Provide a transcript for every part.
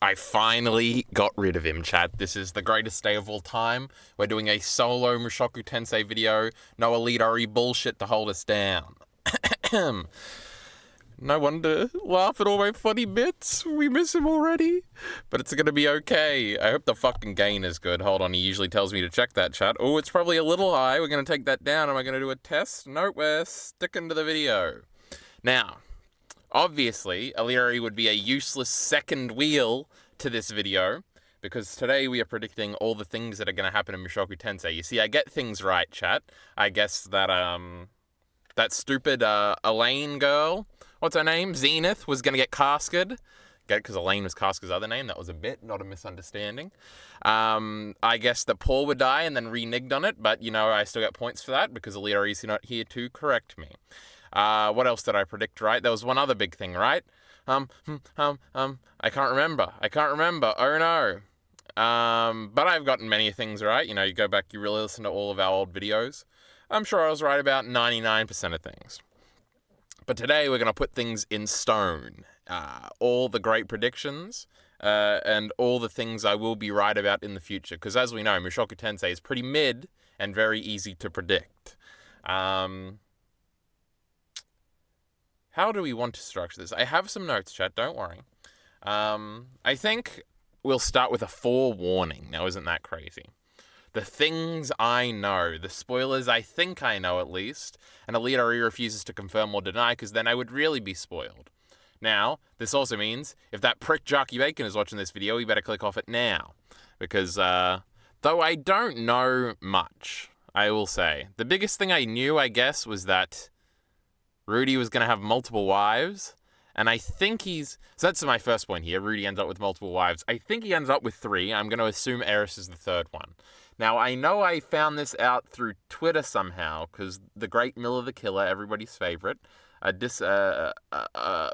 I finally got rid of him, chat. This is the greatest day of all time. We're doing a solo Mushoku Tensei video. No elite bullshit to hold us down. No one to laugh at all my funny bits. We miss him already. But it's gonna be okay. I hope the fucking gain is good. Hold on, he usually tells me to check that, chat. Oh, it's probably a little high. We're gonna take that down. Am I gonna do a test? Nope, we're sticking to the video. Now, obviously, Elite would be a useless second wheel to this video, because today we are predicting all the things that are going to happen in Mushoku Tensei. You see, I get things right, chat. I guess that, that stupid, Elaine girl, what's her name? Zenith, was going to get casted. Get it? Because Elaine was Casca's other name. That was a bit, not a misunderstanding. I guess that Paul would die and then reneged on it, but, you know, I still get points for that, because Elite is not here to correct me. What else did I predict right? There was one other big thing, right? I can't remember. Oh no. But I've gotten many things right. You know, you go back, you really listen to all of our old videos. I'm sure I was right about 99% of things. But today we're going to put things in stone. All the great predictions, and all the things I will be right about in the future. Because as we know, Mushoku Tensei is pretty mid and very easy to predict. How do we want to structure this? I have some notes, chat, don't worry. I think we'll start with a forewarning. Now, isn't that crazy? The things I know, the spoilers I think I know at least, and Elite refuses to confirm or deny, because then I would really be spoiled. Now, this also means, if that prick Jockey Bacon is watching this video, you better click off it now. Because, though I don't know much, I will say, the biggest thing I knew, I guess, was that Rudy was going to have multiple wives, and I think so that's my first point here. Rudy ends up with multiple wives. I think he ends up with 3. I'm going to assume Eris is the 3rd one. Now, I know I found this out through Twitter somehow, because the great Miller the Killer, everybody's favorite, for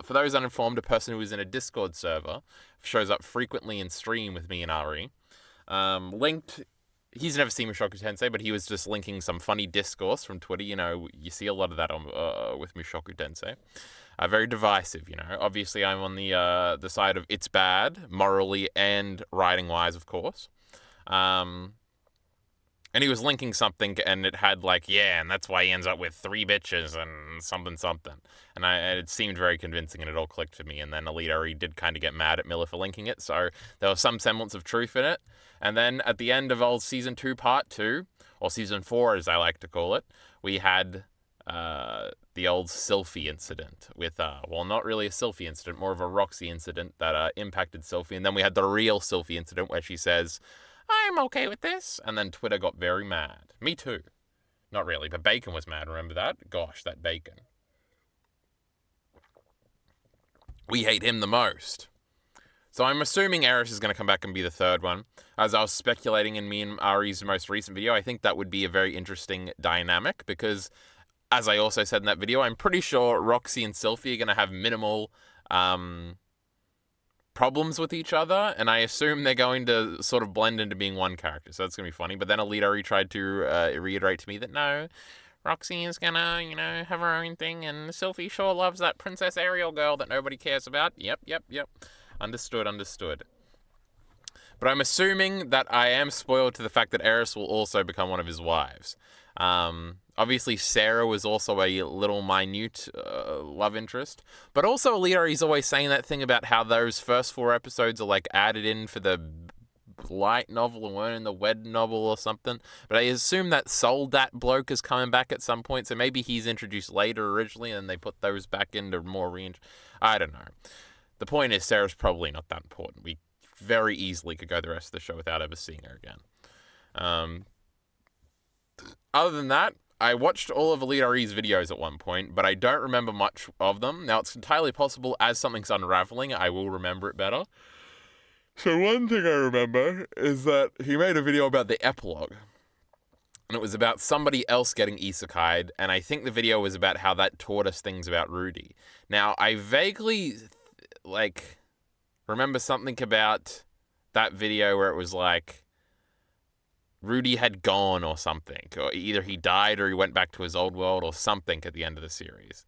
those uninformed, a person who is in a Discord server, shows up frequently in stream with me and Ari, linked. He's never seen Mushoku Tensei, but he was just linking some funny discourse from Twitter. You know, you see a lot of that on with Mushoku Tensei. Very divisive, you know. Obviously, I'm on the side of it's bad, morally and writing-wise, of course. And he was linking something, and it had like, yeah, and that's why he ends up with 3 bitches and something. And it seemed very convincing, and it all clicked to me. And then Elite did kind of get mad at Miller for linking it, so there was some semblance of truth in it. And then at the end of old Season 2, Part 2, or Season 4 as I like to call it, we had the old Sylphie incident with, well, not really a Sylphie incident, more of a Roxy incident that impacted Sylphie. And then we had the real Sylphie incident where she says, I'm okay with this. And then Twitter got very mad. Me too. Not really, but Bacon was mad, remember that? Gosh, that Bacon. We hate him the most. So I'm assuming Eris is going to come back and be the 3rd one. As I was speculating in me and Ari's most recent video, I think that would be a very interesting dynamic, because, as I also said in that video, I'm pretty sure Roxy and Sylphie are going to have minimal problems with each other, and I assume they're going to sort of blend into being one character, so that's going to be funny. But then Elite tried to reiterate to me that no, Roxy is going to, you know, have her own thing, and Sylphie sure loves that Princess Ariel girl that nobody cares about. Yep. Understood. But I'm assuming that I am spoiled to the fact that Eris will also become one of his wives. Obviously, Sarah was also a little minute love interest. But also, Elite is always saying that thing about how those first 4 episodes are, like, added in for the light novel or weren't in the wed novel or something. But I assume that Soldat bloke is coming back at some point, so maybe he's introduced later originally, and they put those back into more I don't know. The point is, Sarah's probably not that important. We very easily could go the rest of the show without ever seeing her again. Other than that, I watched all of Elite videos at one point, but I don't remember much of them. Now, it's entirely possible, as something's unraveling, I will remember it better. So one thing I remember is that he made a video about the epilogue. And it was about somebody else getting isekai'd, and I think the video was about how that taught us things about Rudy. Now, I vaguely, remember something about that video where it was like, Rudy had gone or something, or either he died or he went back to his old world or something at the end of the series.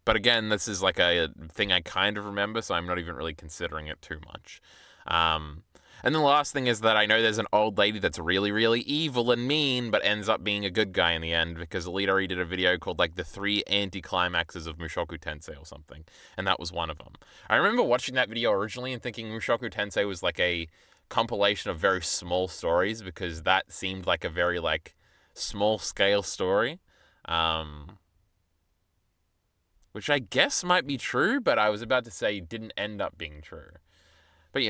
But again, this is like a thing I kind of remember, so I'm not even really considering it too much. And the last thing is that I know there's an old lady that's really, really evil and mean, but ends up being a good guy in the end, because Alita did a video called like the 3 anti-climaxes of Mushoku Tensei or something, and that was one of them. I remember watching that video originally and thinking Mushoku Tensei was like a compilation of very small stories, because that seemed like a very like small scale story. Which I guess might be true, but I was about to say didn't end up being true. But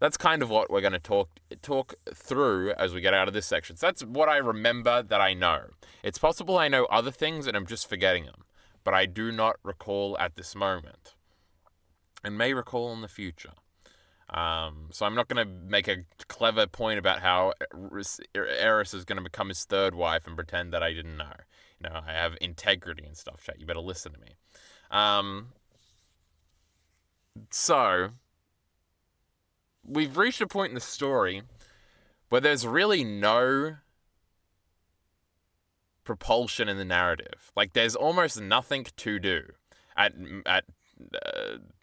that's kind of what we're going to talk through as we get out of this section. So that's what I remember that I know. It's possible I know other things and I'm just forgetting them, but I do not recall at this moment, and may recall in the future. So I'm not going to make a clever point about how Eris is going to become his third wife and pretend that I didn't know. I have integrity and stuff, chat. You better listen to me. So we've reached a point in the story where there's really no propulsion in the narrative. Like, there's almost nothing to do at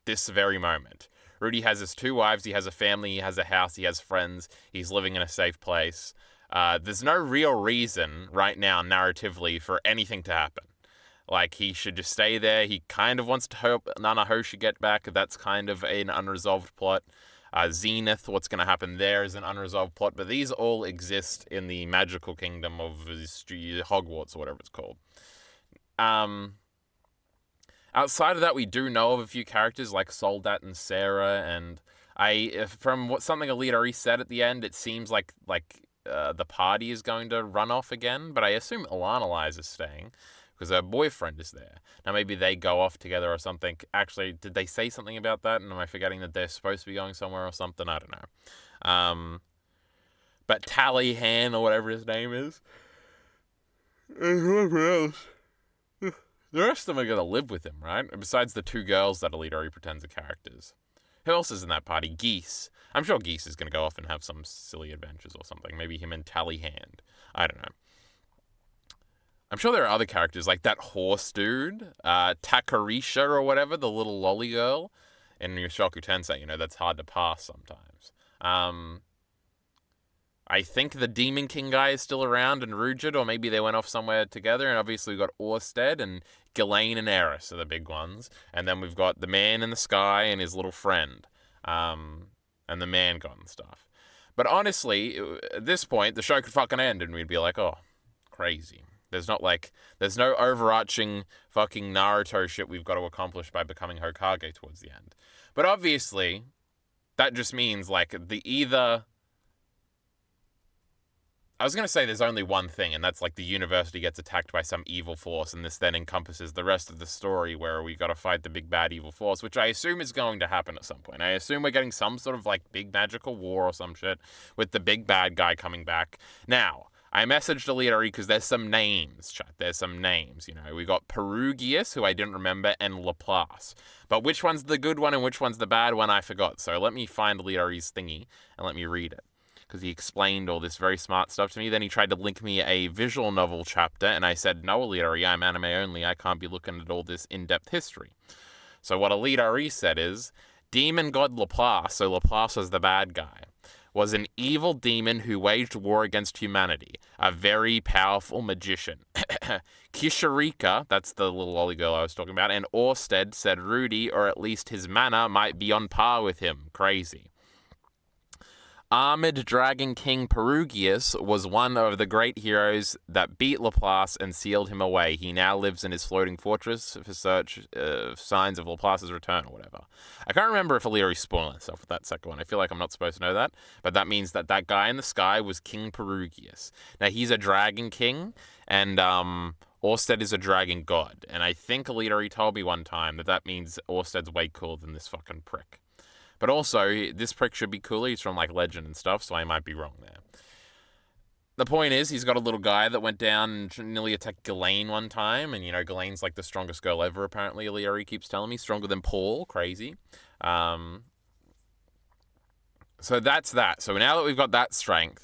this very moment. Rudy has his 2 wives, he has a family, he has a house, he has friends, he's living in a safe place. There's no real reason right now, narratively, for anything to happen. Like, he should just stay there. He kind of wants to hope Nanahoshi get back. That's kind of an unresolved plot. Zenith, what's going to happen there is an unresolved plot. But these all exist in the magical kingdom of Hogwarts, or whatever it's called. Outside of that, we do know of a few characters like Soldat and Sarah. And from something Alita said at the end, it seems like the party is going to run off again. But I assume Alana is staying, because her boyfriend is there. Now, maybe they go off together or something. Actually, did they say something about that? And am I forgetting that they're supposed to be going somewhere or something? I don't know. But Tallyhan, or whatever his name is, and whoever else, the rest of them are going to live with him, right? Besides the 2 girls that Alita pretends are characters. Who else is in that party? Geese. I'm sure Geese is going to go off and have some silly adventures or something. Maybe him and Tallyhand. I don't know. I'm sure there are other characters, like that horse dude, Takarisha or whatever, the little lolly girl in Mushoku Tensei, that's hard to pass sometimes. I think the Demon King guy is still around, and Rujid, or maybe they went off somewhere together, and obviously we've got Orsted, and Ghislaine and Eris are the big ones, and then we've got the man in the sky and his little friend, and the man god and stuff. But honestly, at this point, the show could fucking end, and we'd be like, oh, crazy. There's no overarching fucking Naruto shit we've got to accomplish by becoming Hokage towards the end. But obviously, that just means, like, I was going to say there's only one thing, and that's, like, the university gets attacked by some evil force, and this then encompasses the rest of the story where we got to fight the big bad evil force, which I assume is going to happen at some point. I assume we're getting some sort of, like, big magical war or some shit with the big bad guy coming back. Now, I messaged Alita because there's some names, chat. There's some names, We got Perugius, who I didn't remember, and Laplace. But which one's the good one and which one's the bad one, I forgot. So let me find Alita's thingy and let me read it, because he explained all this very smart stuff to me. Then he tried to link me a visual novel chapter, and I said, no, Alita, I'm anime only. I can't be looking at all this in-depth history. So what Alita said is, Demon God Laplace, so Laplace was the bad guy, was an evil demon who waged war against humanity, a very powerful magician. Kisharika, that's the little lolly girl I was talking about, and Orsted said Rudy, or at least his mana, might be on par with him. Crazy. Armored Dragon King Perugius was one of the great heroes that beat Laplace and sealed him away. He now lives in his floating fortress for search signs of Laplace's return or whatever. I can't remember if Illyri's spoiling himself with that second one. I feel like I'm not supposed to know that, but that means that guy in the sky was King Perugius. Now, he's a dragon king, and Orsted is a dragon god, and I think Alita told me one time that means Orsted's way cooler than this fucking prick. But also, this prick should be cooler. He's from, like, Legend and stuff, so I might be wrong there. The point is, he's got a little guy that went down and nearly attacked Ghislaine one time, and, Ghislaine's, like, the strongest girl ever, apparently, Illyri keeps telling me. Stronger than Paul. Crazy. So that's that. So now that we've got that straight,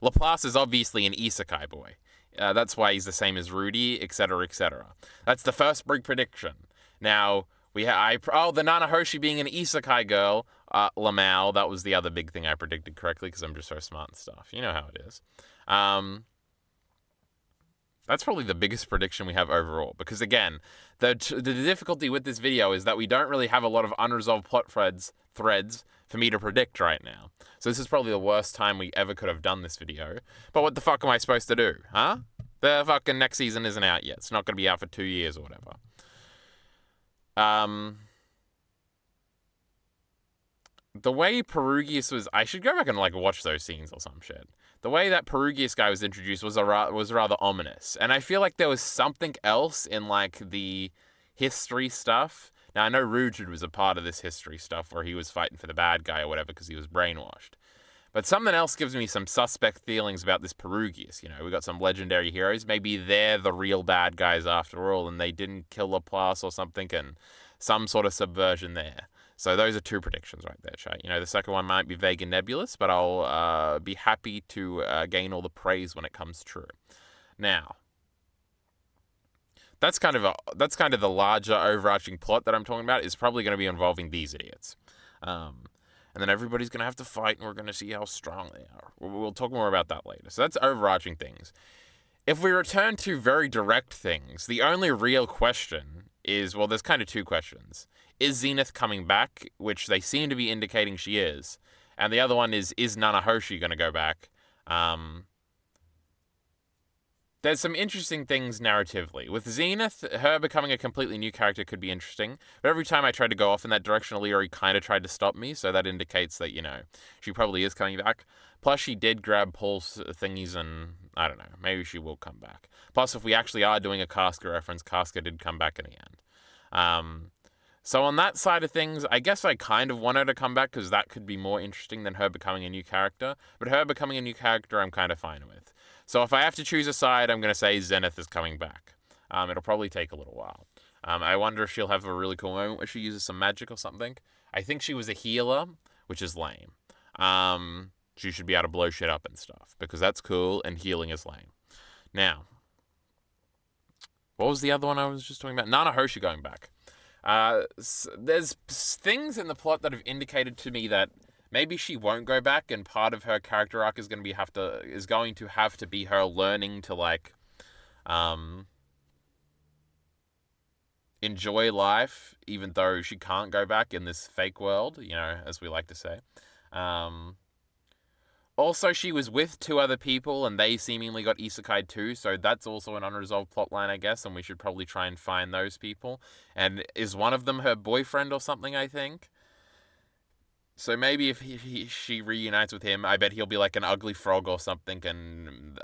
Laplace is obviously an isekai boy. That's why he's the same as Rudy, etc., etc. That's the first big prediction. Now, the Nanahoshi being an isekai girl, Lamau, that was the other big thing I predicted correctly because I'm just so smart and stuff. You know how it is. That's probably the biggest prediction we have overall. Because again, the difficulty with this video is that we don't really have a lot of unresolved plot threads for me to predict right now. So this is probably the worst time we ever could have done this video. But what the fuck am I supposed to do, huh? The fucking next season isn't out yet. It's not going to be out for 2 years or whatever. The way Perugius was... I should go back and, like, watch those scenes or some shit. The way that Perugius guy was introduced was rather ominous. And I feel like there was something else in, like, the history stuff. Now, I know Rujud was a part of this history stuff where he was fighting for the bad guy or whatever because he was brainwashed. But something else gives me some suspect feelings about this Perugius. You know, we got some legendary heroes. Maybe they're the real bad guys after all, and they didn't kill Laplace or something, and some sort of subversion there. So those are 2 predictions right there, chat. You know, the second one might be vague and nebulous, but I'll be happy to gain all the praise when it comes true. Now, that's kind of the larger overarching plot that I'm talking about is probably going to be involving these idiots. And then everybody's going to have to fight, and we're going to see how strong they are. We'll talk more about that later. So that's overarching things. If we return to very direct things, the only real question is, well, there's kind of 2 questions. Is Zenith coming back, which they seem to be indicating she is? And the other one is Nanahoshi going to go back? There's some interesting things narratively. With Zenith, her becoming a completely new character could be interesting. But every time I tried to go off in that direction, Leary kind of tried to stop me. So that indicates that, you know, she probably is coming back. Plus, she did grab Paul's thingies and, I don't know, maybe she will come back. Plus, if we actually are doing a Casca reference, Casca did come back in the end. So on that side of things, I guess I kind of want her to come back because that could be more interesting than her becoming a new character. But her becoming a new character, I'm kind of fine with. So if I have to choose a side, I'm going to say Zenith is coming back. It'll probably take a little while. I wonder if she'll have a really cool moment where she uses some magic or something. I think she was a healer, which is lame. She should be able to blow shit up and stuff because that's cool and healing is lame. Now, what was the other one I was just talking about? Nanahoshi going back. There's things in the plot that have indicated to me that maybe she won't go back, and part of her character arc is going to have to be her learning to, like, enjoy life, even though she can't go back in this fake world, you know, as we like to say. Also, she was with 2 other people, and they seemingly got isekai too, so that's also an unresolved plotline, I guess, and we should probably try and find those people. And is one of them her boyfriend or something, I think? So maybe if she reunites with him, I bet he'll be like an ugly frog or something, and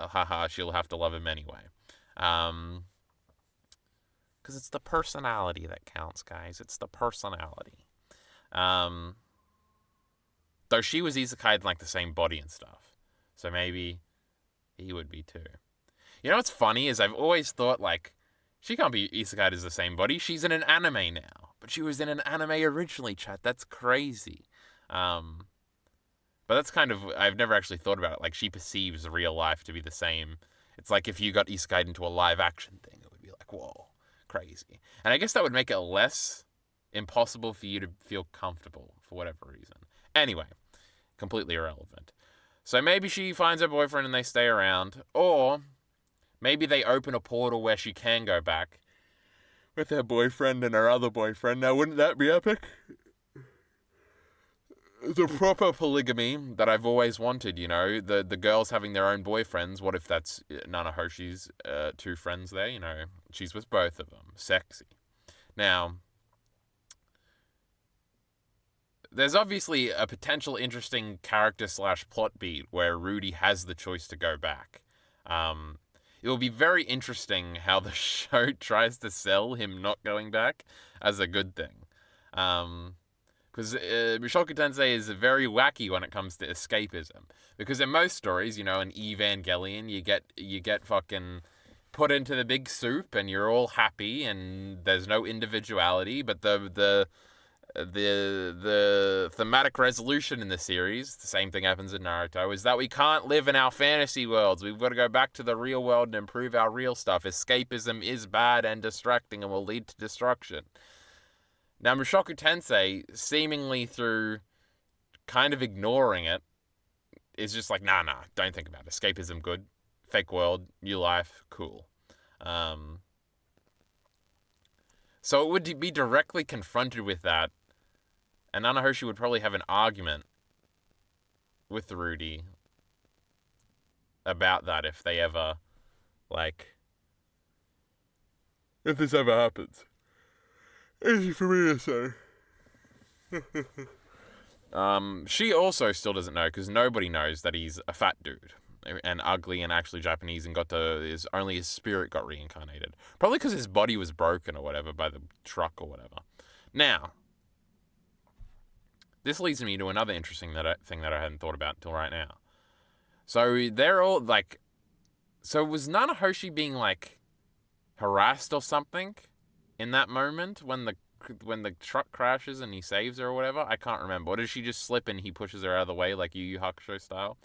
she'll have to love him anyway. Because it's the personality that counts, guys. It's the personality. Though she was isekai in, like, the same body and stuff. So maybe he would be too. You know what's funny is I've always thought, like, she can't be isekai as the same body. She's in an anime now. But she was in an anime originally, chat. That's crazy. But that's kind of... I've never actually thought about it. Like, she perceives real life to be the same. It's like if you got isekai into a live action thing, it would be like, whoa, crazy. And I guess that would make it less impossible for you to feel comfortable for whatever reason. Anyway, completely irrelevant. So maybe she finds her boyfriend and they stay around. Or maybe they open a portal where she can go back with her boyfriend and her other boyfriend. Now, wouldn't that be epic? The proper polygamy that I've always wanted, you know. The girls having their own boyfriends. What if that's Nanahoshi's 2 friends there? You know, she's with both of them. Sexy. Now... there's obviously a potential interesting character/plot beat where Rudy has the choice to go back. It will be very interesting how the show tries to sell him not going back as a good thing. Because Mushoku Tensei is very wacky when it comes to escapism. Because in most stories, you know, in Evangelion, you get fucking put into the big soup and you're all happy and there's no individuality, but the the thematic resolution in the series, the same thing happens in Naruto, is that we can't live in our fantasy worlds. We've got to go back to the real world and improve our real stuff. Escapism is bad and distracting and will lead to destruction. Now, Mushoku Tensei, seemingly through kind of ignoring it, is just like, nah, don't think about it. Escapism, good. Fake world, new life, cool. So it would be directly confronted with that, and Nanahoshi would probably have an argument with Rudy about that if they ever, if this ever happens. Easy for me to say. She also still doesn't know, because nobody knows that he's a fat dude and ugly and actually Japanese and only his spirit got reincarnated. Probably because his body was broken or whatever by the truck or whatever. Now, this leads me to another interesting thing that I hadn't thought about until right now. So they're all so was Nanahoshi being harassed or something in that moment when the truck crashes and he saves her or whatever? I can't remember. Or does she just slip and he pushes her out of the way like Yu Yu Hakusho style?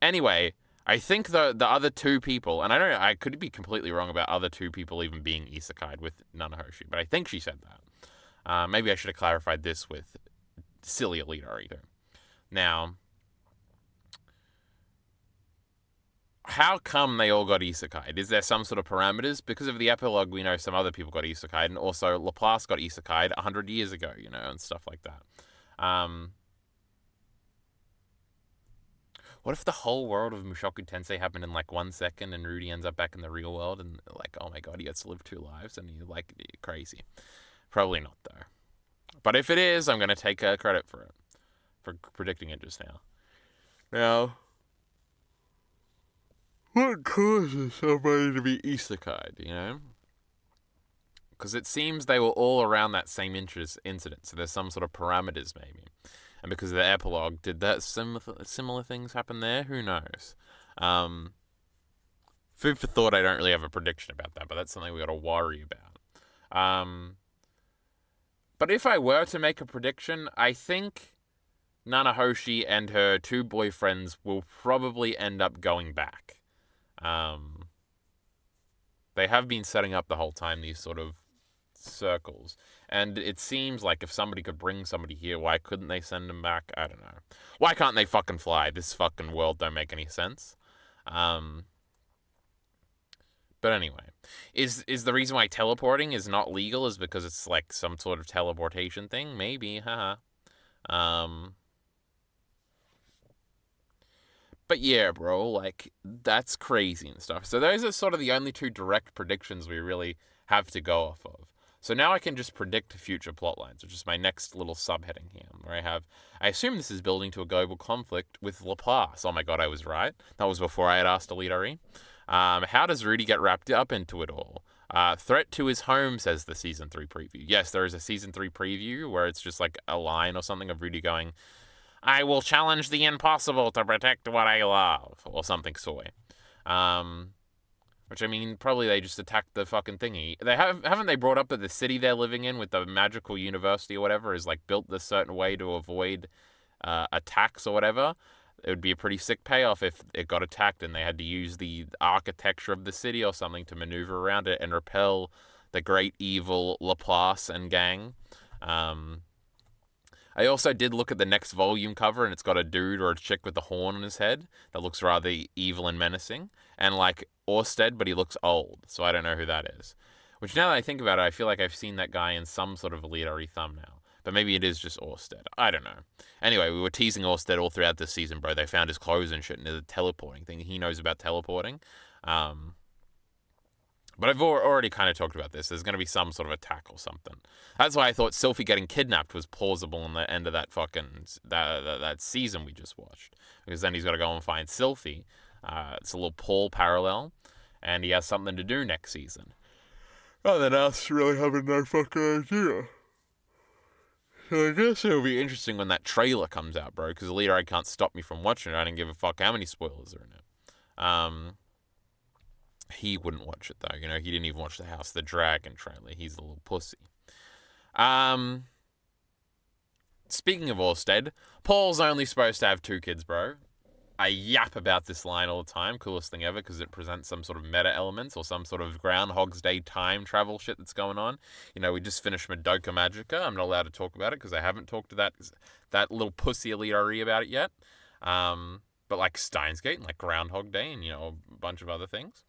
Anyway, I think the other two people, and I could be completely wrong about other two people even being isekai'd with Nanahoshi, but I think she said that. Maybe I should have clarified this with silly Elite either. Now, how come they all got isekai'd? Is there some sort of parameters? Because of the epilogue, we know some other people got isekai'd, and also Laplace got isekai'd 100 years ago, and stuff like that. What if the whole world of Mushoku Tensei happened in 1 second and Rudy ends up back in the real world and oh my god, he gets to live 2 lives and he's crazy? Probably not though. But if it is, I'm going to take credit for it, for predicting it just now. Now, what causes somebody to be isekai'd, Because it seems they were all around that same incident, so there's some sort of parameters maybe. And because of the epilogue, did that similar things happen there? Who knows? Food for thought, I don't really have a prediction about that, but that's something we got to worry about. But if I were to make a prediction, I think Nanahoshi and her 2 boyfriends will probably end up going back. They have been setting up the whole time these sort of circles, and it seems like if somebody could bring somebody here, why couldn't they send them back? I don't know. Why can't they fucking fly? This fucking world don't make any sense. But anyway, is the reason why teleporting is not legal is because it's some sort of teleportation thing? Maybe, haha. But yeah, bro, that's crazy and stuff. So those are sort of the only 2 direct predictions we really have to go off of. So now I can just predict future plotlines, which is my next little subheading here, where I assume this is building to a global conflict with Laplace. Oh my god, I was right. That was before I had asked Elite. How does Rudy get wrapped up into it all? Threat to his home, says the Season 3 preview. Yes, there is a Season 3 preview where it's just a line or something of Rudy going, I will challenge the impossible to protect what I love, or something soy. Which, I mean, probably they just attacked the fucking thingy. Haven't they brought up that the city they're living in with the magical university or whatever is built this certain way to avoid attacks or whatever? It would be a pretty sick payoff if it got attacked and they had to use the architecture of the city or something to maneuver around it and repel the great evil Laplace and gang. I also did look at the next volume cover, and it's got a dude or a chick with a horn on his head that looks rather evil and menacing, and Orsted, but he looks old, so I don't know who that is. Which, now that I think about it, I feel like I've seen that guy in some sort of Elite thumbnail. But maybe it is just Orsted. I don't know. Anyway, we were teasing Orsted all throughout this season, bro. They found his clothes and shit into the teleporting thing. He knows about teleporting. But I've already kind of talked about this. There's going to be some sort of attack or something. That's why I thought Sylphie getting kidnapped was plausible in the end of that that season we just watched. Because then he's got to go and find Sylphie. It's a little Paul parallel. And he has something to do next season. Rather than us really having no fucking idea. So I guess it'll be interesting when that trailer comes out, bro. Because Elite can't stop me from watching it. I don't give a fuck how many spoilers are in it. He wouldn't watch it, though. He didn't even watch the House of the Dragon trailer. He's a little pussy. Speaking of Orsted, Paul's only supposed to have 2 kids, bro. I yap about this line all the time. Coolest thing ever, because it presents some sort of meta elements or some sort of Groundhog's Day time travel shit that's going on. You know, we just finished Madoka Magica. I'm not allowed to talk about it because I haven't talked to that little pussy Elite about it yet. But like Steins Gate and like Groundhog Day and, you know, a bunch of other things.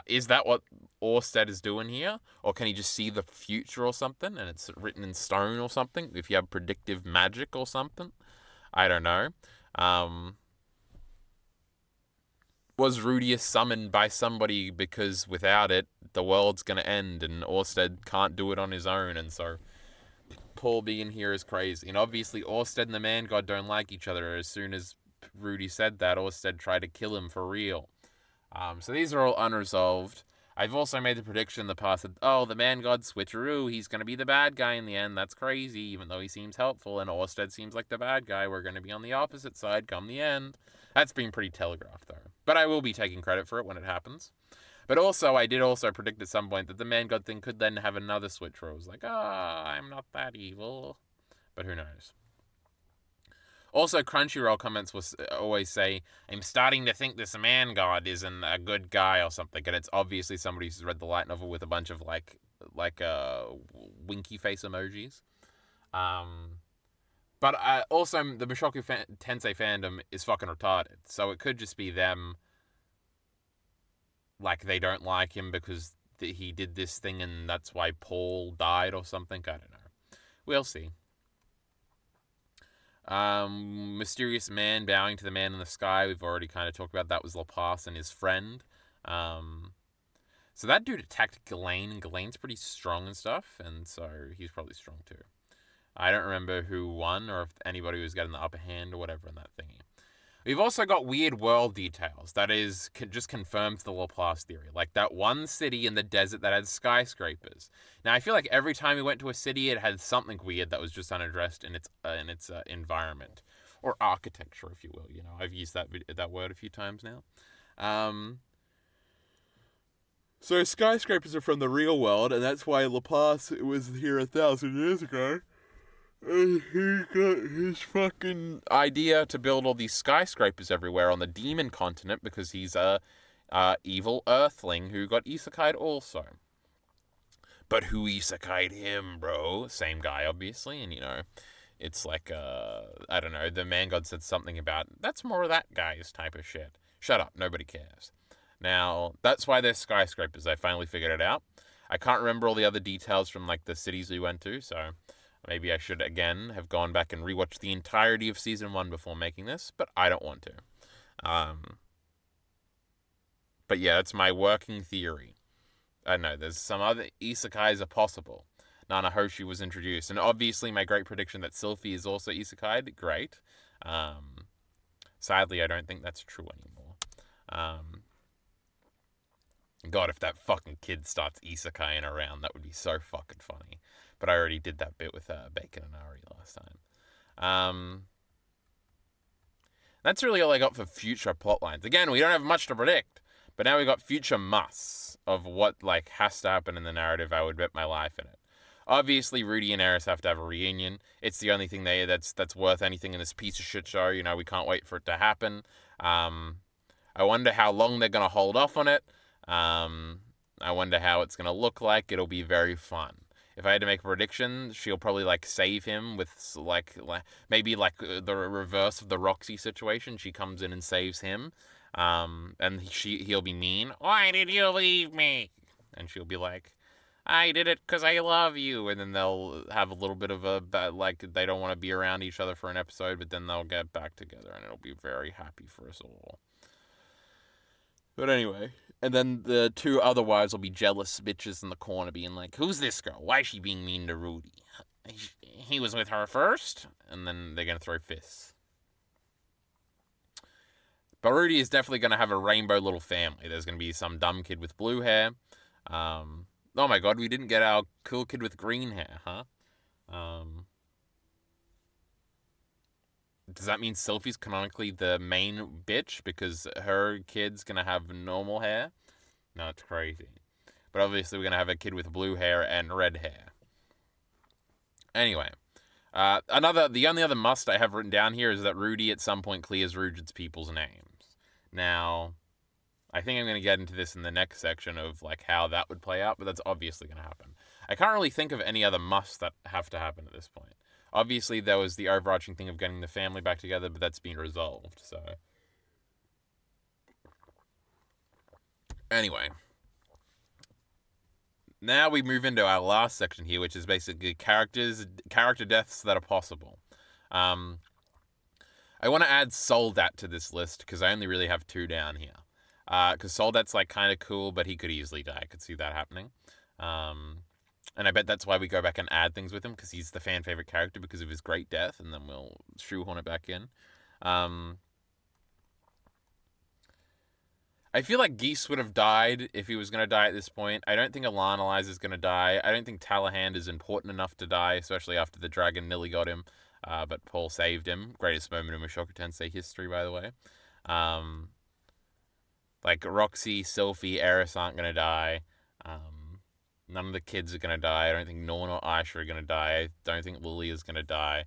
Is that what Orsted is doing here? Or can he just see the future or something and it's written in stone or something? If you have predictive magic or something? I don't know. Was Rudius summoned by somebody because without it, the world's going to end and Orsted can't do it on his own, and so Paul being here is crazy. And obviously Orsted and the Man God don't like each other. As soon as Rudy said that, Orsted tried to kill him for real. So these are all unresolved. I've also made the prediction in the past that, oh, the Man God switcheroo, he's going to be the bad guy in the end. That's crazy, even though he seems helpful, and Orsted seems like the bad guy. We're going to be on the opposite side come the end. That's been pretty telegraphed, though. But I will be taking credit for it when it happens. But also, I did also predict at some point that the Man God thing could then have another switch where it was like, I'm not that evil. But who knows? Also, Crunchyroll comments will always say, I'm starting to think this Man God isn't a good guy or something. And it's obviously somebody who's read the light novel with a bunch of like winky face emojis. But also, the Mushoku Tensei fandom is fucking retarded. So it could just be them, like, they don't like him because he did this thing and that's why Paul died or something. I don't know. We'll see. Mysterious man bowing to the man in the sky. We've already kind of talked about that. Was Laplace and his friend. So that dude attacked Ghislaine, and Ghislaine's pretty strong and stuff, and so he's probably strong too. I don't remember who won or if anybody was getting the upper hand or whatever in that thingy. We've also got weird world details. That is, just confirms the Laplace theory. Like that one city in the desert that had skyscrapers. Now, I feel like every time we went to a city, it had something weird that was just unaddressed in its environment. Or architecture, if you will. You know, I've used that word a few times now. So skyscrapers are from the real world, and that's why Laplace was here 1,000 years ago. And he got his fucking idea to build all these skyscrapers everywhere on the demon continent because he's a evil earthling who got isekai'd also. But who isekai'd him, bro? Same guy, obviously, and you know, it's like, I don't know, the Man God said something about, that's more of that guy's type of shit. Shut up, nobody cares. Now, that's why there's skyscrapers. I finally figured it out. I can't remember all the other details from like the cities we went to, so maybe I should again have gone back and rewatched the entirety of season 1 before making this, but I don't want to. But yeah, that's my working theory. I don't know, there's some other isekais are possible. Nanahoshi was introduced, and obviously my great prediction that Sylphie is also isekai'd, great. Sadly, I don't think that's true anymore. God, if that fucking kid starts isekai'ing around, that would be so fucking funny. But I already did that bit with Bacon and Ari last time. That's really all I got for future plotlines. Again, we don't have much to predict, but now we got future musts of what like has to happen in the narrative. I would bet my life in it. Obviously, Rudy and Eris have to have a reunion. It's the only thing that's worth anything in this piece of shit show. You know, we can't wait for it to happen. I wonder how long they're gonna hold off on it. I wonder how it's gonna look like. It'll be very fun. If I had to make a prediction, she'll probably like save him with like maybe like the reverse of the Roxy situation. She comes in and saves him, and he'll be mean. Why did you leave me? And she'll be like, I did it because I love you. And then they'll have a little bit of a like they don't want to be around each other for an episode, but then they'll get back together, and it'll be very happy for us all. But anyway. And then the 2 other wives will be jealous bitches in the corner being like, who's this girl? Why is she being mean to Rudy? He was with her first? And then they're going to throw fists. But Rudy is definitely going to have a rainbow little family. There's going to be some dumb kid with blue hair. Oh my god, we didn't get our cool kid with green hair, huh? Does that mean Sylphie's canonically the main bitch because her kid's gonna have normal hair? No, it's crazy. But obviously we're gonna have a kid with blue hair and red hair. Anyway, The only other must I have written down here is that Rudy at some point clears Rujid's people's names. Now, I think I'm going to get into this in the next section of like how that would play out, but that's obviously going to happen. I can't really think of any other musts that have to happen at this point. Obviously, there was the overarching thing of getting the family back together, but that's been resolved, so. Anyway. Now we move into our last section here, which is basically character deaths that are possible. I want to add Soldat to this list because I only really have 2 down here. Because Soldat's like kind of cool, but he could easily die. I could see that happening. And I bet that's why we go back and add things with him, because he's the fan favorite character because of his great death, and then we'll shoehorn it back in. I feel like Geese would have died if he was going to die at this point. I don't think Alanalize is going to die. I don't think Talahand is important enough to die, especially after the dragon nearly got him. But Paul saved him. Greatest moment in Mushoku Tensei history, by the way. Like Roxy, Sylphie, Eris aren't going to die. None of the kids are going to die. I don't think Norn or Aisha are going to die. I don't think Lily is going to die.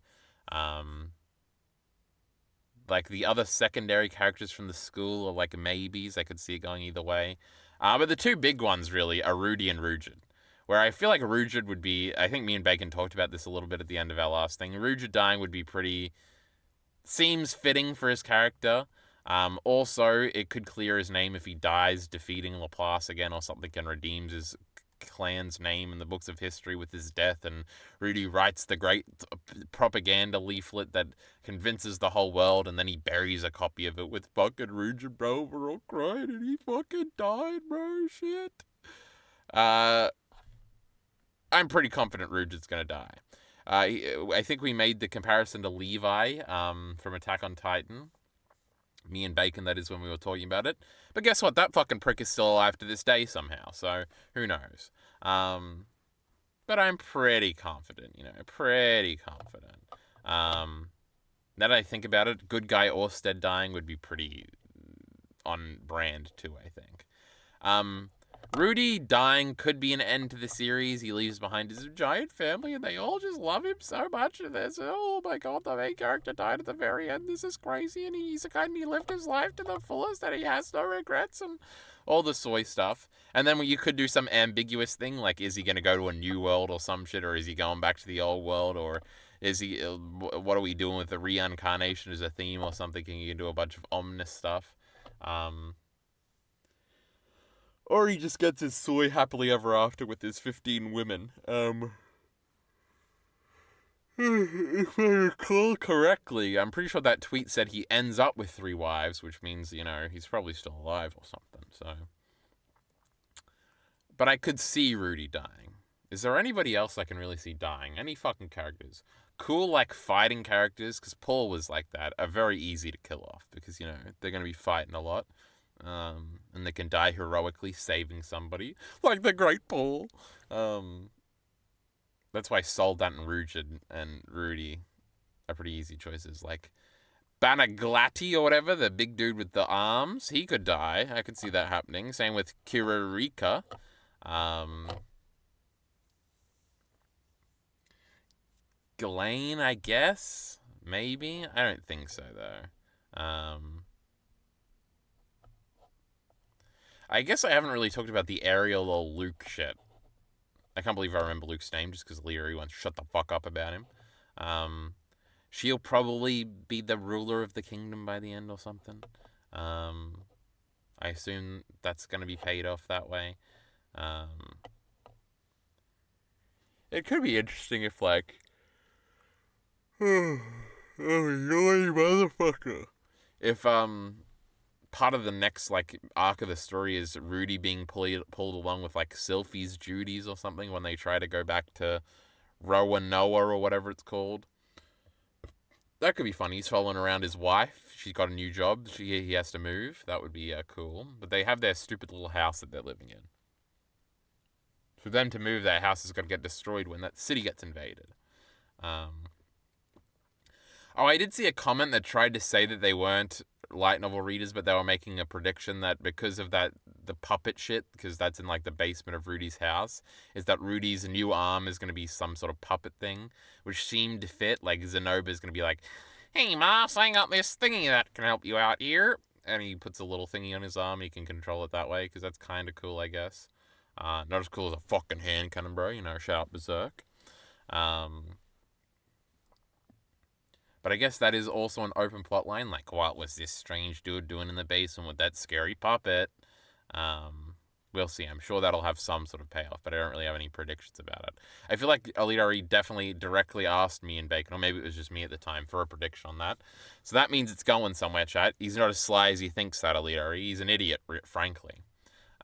Like the other secondary characters from the school are like maybes. I could see it going either way. But the 2 big ones really are Rudy and Rujid. Where I feel like Rujid would be, I think me and Bacon talked about this a little bit at the end of our last thing. Rujid dying would be pretty, seems fitting for his character. Also, it could clear his name if he dies defeating Laplace again or something, and redeems his clan's name in the books of history with his death, and Rudy writes the great propaganda leaflet that convinces the whole world, and then he buries a copy of it with fucking Rujid, bro. We're all crying, and he fucking died, bro. Shit. I'm pretty confident Rujid's gonna die. I think we made the comparison to Levi from Attack on Titan. Me and Bacon, that is, when we were talking about it. But guess what? That fucking prick is still alive to this day somehow. So, who knows? But I'm pretty confident, pretty confident. Now that I think about it, good guy Orsted dying would be pretty on brand too, I think. Rudy dying could be an end to the series. He leaves behind his giant family, and they all just love him so much. And there's, oh my god, the main character died at the very end. This is crazy, and he lived his life to the fullest, and he has no regrets, and all the soy stuff. And then you could do some ambiguous thing, like, is he going to go to a new world or some shit, or is he going back to the old world, or is he, what are we doing with the reincarnation as a theme or something? Can you do a bunch of ominous stuff? Or he just gets his soy happily ever after with his 15 women. If I recall correctly, I'm pretty sure that tweet said he ends up with 3 wives, which means, he's probably still alive or something, so. But I could see Rudy dying. Is there anybody else I can really see dying? Any fucking characters? Cool, like, fighting characters, because Paul was like that, are very easy to kill off, because, they're going to be fighting a lot. And they can die heroically saving somebody, like the great Paul. That's why Soldat and Rujid and Rudy are pretty easy choices. Like Banaglati or whatever, the big dude with the arms, he could die. I could see that happening. Same with Kiririka. Ghislaine, I guess? Maybe? I don't think so, though. I guess I haven't really talked about the Ariel or Luke shit. I can't believe I remember Luke's name just because Leary wants to shut the fuck up about him. She'll probably be the ruler of the kingdom by the end or something. I assume that's going to be paid off that way. It could be interesting if, like... oh, you motherfucker. If, part of the next, like, arc of the story is Rudy being pulled along with, like, Sylphie's duties or something when they try to go back to Roanoa or whatever it's called. That could be funny. He's following around his wife. She's got a new job. He has to move. That would be cool. But they have their stupid little house that they're living in. For them to move, their house is going to get destroyed when that city gets invaded. Oh, I did see a comment that tried to say that they weren't light novel readers, but they were making a prediction that because of that the puppet shit, because that's in like the basement of Rudy's house, is that Rudy's new arm is going to be some sort of puppet thing, which seemed to fit. Like Zenoba is going to be like, "Hey, Moss, I got this thingy that can help you out here," and he puts a little thingy on his arm. He can control it that way, because that's kind of cool, I guess. Not as cool as a fucking hand cannon, bro. Shout out Berserk. But I guess that is also an open plot line. Like, what was this strange dude doing in the basement with that scary puppet? We'll see. I'm sure that'll have some sort of payoff, but I don't really have any predictions about it. I feel like Alidari definitely directly asked me and Bacon, or maybe it was just me at the time, for a prediction on that. So that means it's going somewhere, chat. He's not as sly as he thinks, that Alidari. He's an idiot, frankly.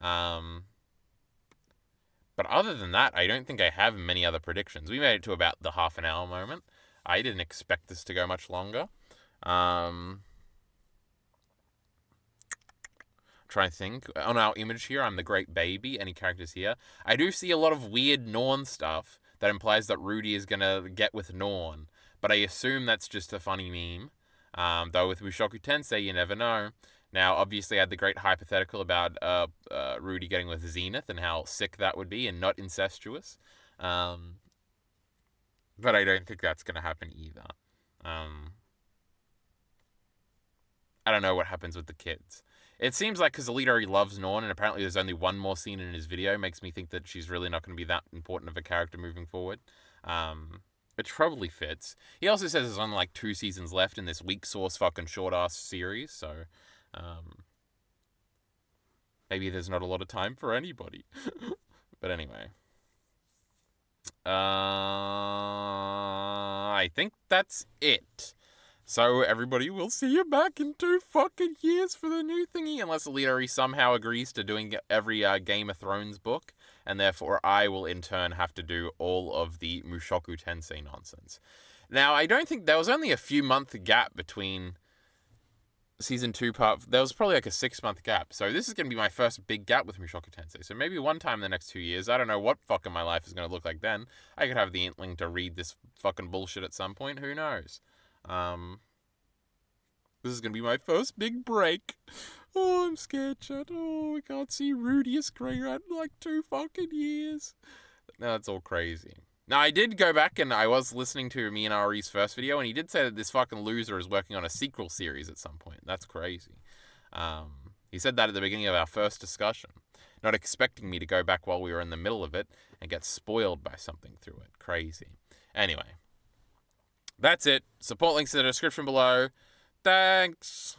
But other than that, I don't think I have many other predictions. We made it to about the half an hour moment. I didn't expect this to go much longer. Try and think. On our image here, I'm the great baby. Any characters here? I do see a lot of weird Norn stuff that implies that Rudy is going to get with Norn. But I assume that's just a funny meme. Though with Mushoku Tensei, you never know. Now, obviously, I had the great hypothetical about Rudy getting with Zenith and how sick that would be and not incestuous. But I don't think that's going to happen either. I don't know what happens with the kids. It seems like because Alita loves Norn, and apparently there's only one more scene in his video, makes me think that she's really not going to be that important of a character moving forward. Which probably fits. He also says there's only like 2 seasons left in this weak sauce fucking short-ass series, so maybe there's not a lot of time for anybody. But anyway. I think that's it. So everybody, will see you back in 2 fucking years for the new thingy, unless Alita somehow agrees to doing every Game of Thrones book, and therefore I will in turn have to do all of the Mushoku Tensei nonsense. Now, I don't think there was only a few month gap between season 2 part. There was probably like a 6-month gap. So this is going to be my first big gap with Mushoku Tensei. So maybe one time in the next 2 years, I don't know what fucking my life is going to look like then. I could have the inkling to read this fucking bullshit at some point. Who knows? This is going to be my first big break. Oh, I'm scared, chat. Oh, we can't see Rudius Gray in like 2 fucking years. No, that's all crazy. Now, I did go back and I was listening to me and Ari's first video, and he did say that this fucking loser is working on a sequel series at some point. That's crazy. He said that at the beginning of our first discussion, not expecting me to go back while we were in the middle of it and get spoiled by something through it. Crazy. Anyway, that's it. Support links in the description below. Thanks.